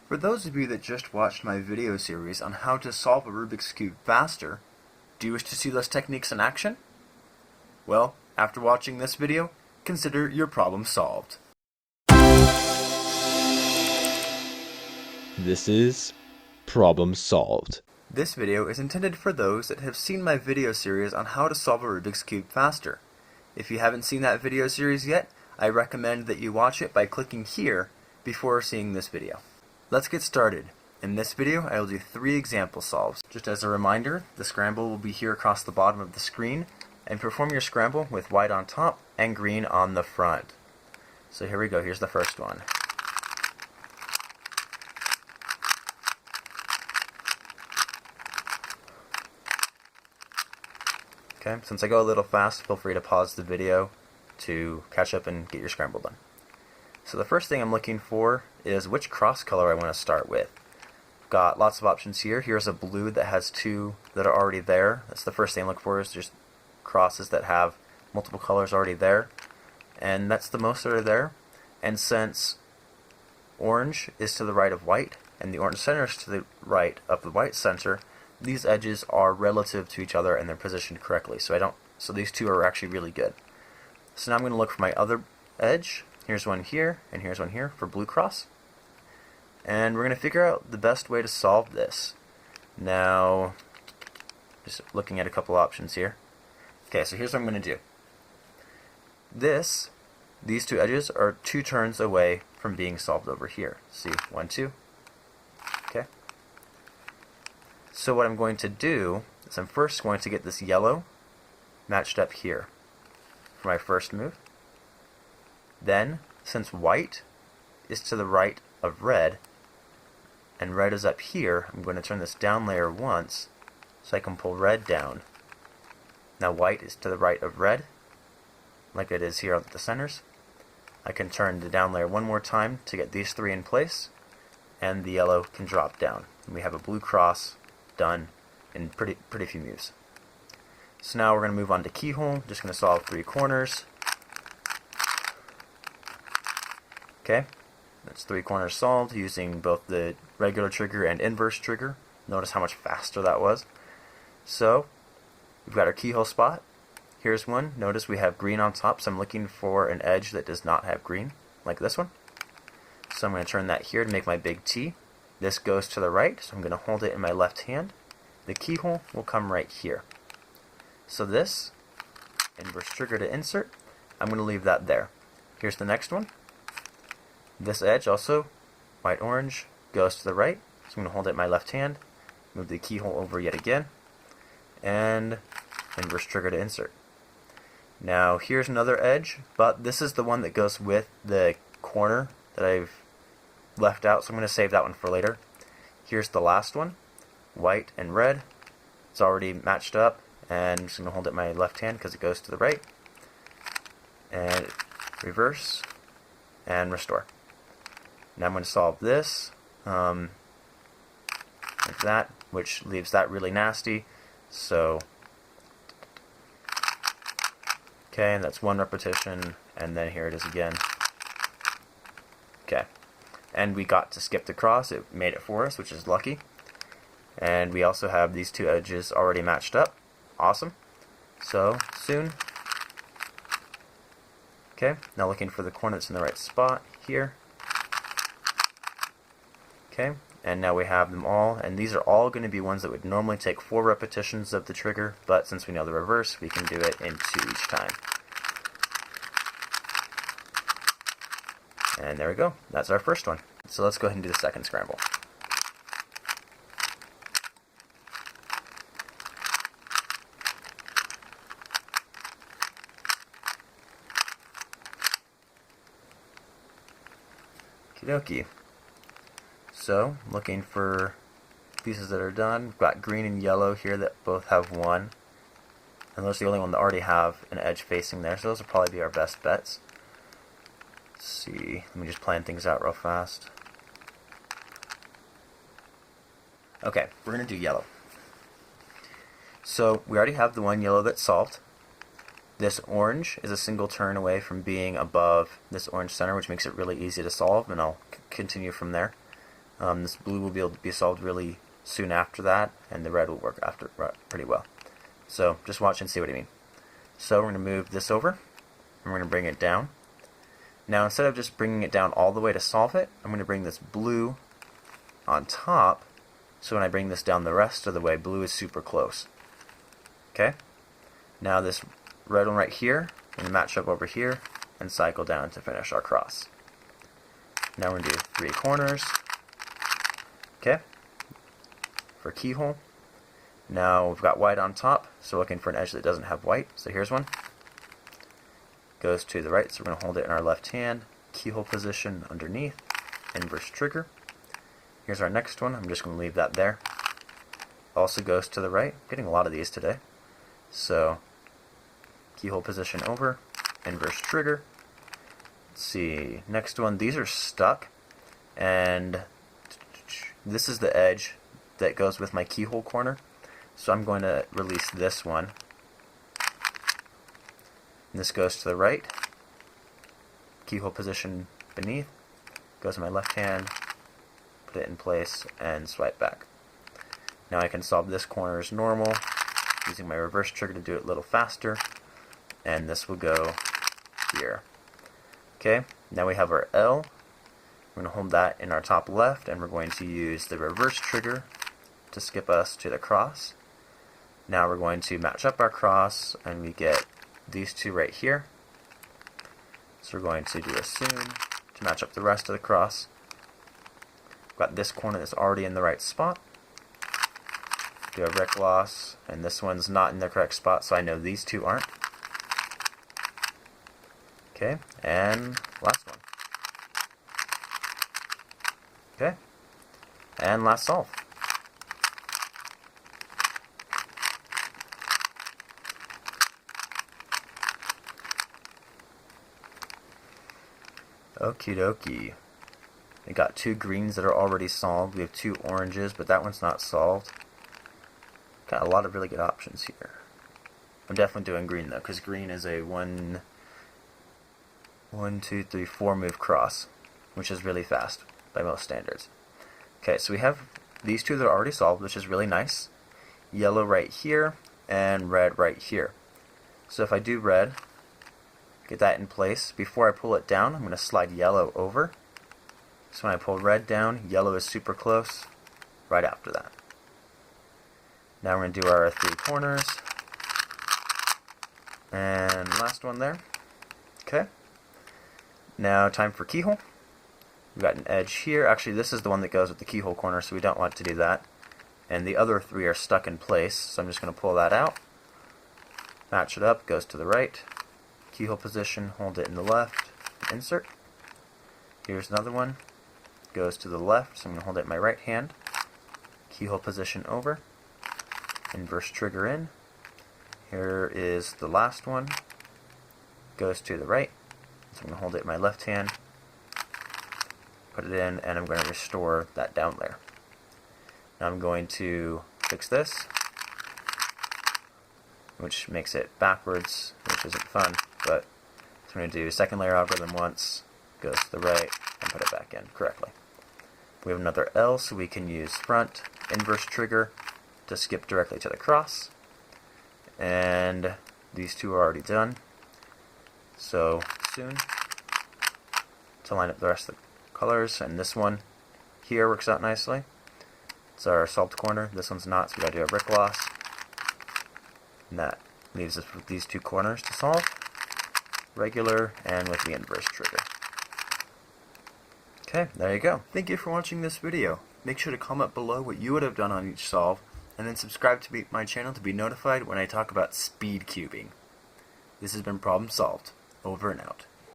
For those of you that just watched my video series on how to solve a Rubik's Cube faster, do you wish to see those techniques in action? Well, after watching this video, consider your problem solved. This is Problem Solved. This video is intended for those that have seen my video series on how to solve a Rubik's Cube faster. If you haven't seen that video series yet, I recommend that you watch it by clicking here before seeing this video. Let's get started. In this video, I will do 3 example solves. Just as a reminder, the scramble will be here across the bottom of the screen, and perform your scramble with white on top and green on the front. So here we go, here's the first one. Okay, since I go a little fast, feel free to pause the video to catch up and get your scramble done. So the first thing I'm looking for is which cross color I want to start with. I've got lots of options here. Here's a blue that has 2 that are already there. That's the first thing I look for, is just crosses that have multiple colors already there. And that's the most that are there. And since orange is to the right of white, and the orange center is to the right of the white center, these edges are relative to each other and they're positioned correctly. So these 2 are actually really good. So now I'm going to look for my other edge. Here's one here, and here's one here for blue cross. And we're going to figure out the best way to solve this. Now, just looking at a couple options here. Okay, so here's what I'm going to do. These 2 edges are 2 turns away from being solved over here. See, 1, 2. Okay. So what I'm going to do is I'm first going to get this yellow matched up here for my first move. Then, since white is to the right of red, and red is up here, I'm going to turn this down layer once, so I can pull red down. Now white is to the right of red, like it is here at the centers. I can turn the down layer one more time to get these 3 in place, and the yellow can drop down. And we have a blue cross done in pretty few moves. So now we're going to move on to keyhole. Just going to solve 3 corners. Okay, that's 3 corners solved using both the regular trigger and inverse trigger. Notice how much faster that was. So, we've got our keyhole spot. Here's one. Notice we have green on top, so I'm looking for an edge that does not have green, like this one. So I'm going to turn that here to make my big T. This goes to the right, so I'm going to hold it in my left hand. The keyhole will come right here. So this, inverse trigger to insert, I'm going to leave that there. Here's the next one. This edge also, white-orange, goes to the right, so I'm going to hold it in my left hand, move the keyhole over yet again, and inverse trigger to insert. Now here's another edge, but this is the one that goes with the corner that I've left out, so I'm going to save that one for later. Here's the last one, white and red. It's already matched up, and I'm just going to hold it in my left hand because it goes to the right, and reverse, and restore. Now I'm going to solve this like that, which leaves that really nasty. So, okay, and that's 1 repetition, and then here it is again. Okay, and we got to skip the cross. It made it for us, which is lucky. And we also have these 2 edges already matched up. Awesome. So, soon. Okay, now looking for the corner that's in the right spot here. Okay, and now we have them all, and these are all going to be ones that would normally take 4 repetitions of the trigger, but since we know the reverse, we can do it in 2 each time. And there we go, that's our first one. So let's go ahead and do the second scramble. Okie dokie. So, looking for pieces that are done. We've got green and yellow here that both have 1. And those are the only ones that already have an edge facing there, so those will probably be our best bets. Let's see, let me just plan things out real fast. Okay, we're going to do yellow. So, we already have the one yellow that's solved. This orange is a single turn away from being above this orange center, which makes it really easy to solve, and I'll continue from there. This blue will be able to be solved really soon after that, and the red will work after pretty well. So just watch and see what I mean. So we're going to move this over, and we're going to bring it down. Now instead of just bringing it down all the way to solve it, I'm going to bring this blue on top, so when I bring this down the rest of the way, blue is super close. Okay? Now this red one right here, I'm going to match up over here and cycle down to finish our cross. Now we're going to do 3 corners. Okay? For keyhole. Now we've got white on top, so looking for an edge that doesn't have white. So here's one. Goes to the right, so we're going to hold it in our left hand. Keyhole position underneath. Inverse trigger. Here's our next one. I'm just going to leave that there. Also goes to the right. Getting a lot of these today. So keyhole position over. Inverse trigger. Let's see. Next one. These are stuck. And this is the edge that goes with my keyhole corner. So I'm going to release this one. And this goes to the right. Keyhole position beneath. Goes to my left hand. Put it in place and swipe back. Now I can solve this corner as normal using my reverse trigger to do it a little faster. And this will go here. Okay, now we have our L. We're going to hold that in our top left, and we're going to use the reverse trigger to skip us to the cross. Now we're going to match up our cross, and we get these two right here. So we're going to do assume to match up the rest of the cross. We've got this corner that's already in the right spot. Do a Rick loss, and this one's not in the correct spot, so I know these two aren't. Okay, and last one. Okay, and last solve. Okie dokie. We got 2 greens that are already solved. We have 2 oranges, but that one's not solved. Got a lot of really good options here. I'm definitely doing green though, because green is a 1, 2, 3, 4 move cross, which is really fast by most standards. Okay, so we have these 2 that are already solved, which is really nice. Yellow right here, and red right here. So if I do red, get that in place. Before I pull it down, I'm going to slide yellow over. So when I pull red down, yellow is super close right after that. Now we're going to do our 3 corners. And last one there. Okay. Now time for keyhole. We've got an edge here. Actually, this is the one that goes with the keyhole corner, so we don't want to do that. And the other 3 are stuck in place, so I'm just going to pull that out. Match it up, goes to the right. Keyhole position, hold it in the left, insert. Here's another one, goes to the left, so I'm going to hold it in my right hand. Keyhole position over, inverse trigger in. Here is the last one, goes to the right, so I'm going to hold it in my left hand, put it in, and I'm going to restore that down layer. Now I'm going to fix this, which makes it backwards, which isn't fun, but so I'm going to do second layer algorithm once, goes to the right, and put it back in correctly. We have another L, so we can use front, inverse trigger to skip directly to the cross, and these 2 are already done, so soon to line up the rest of the colors, and this one here works out nicely. It's our solved corner, this one's not, so we gotta do a Rick loss. And that leaves us with these 2 corners to solve. Regular and with the inverse trigger. Okay, there you go. Thank you for watching this video. Make sure to comment below what you would have done on each solve, and then subscribe to my channel to be notified when I talk about speed cubing. This has been Problem Solved. Over and out.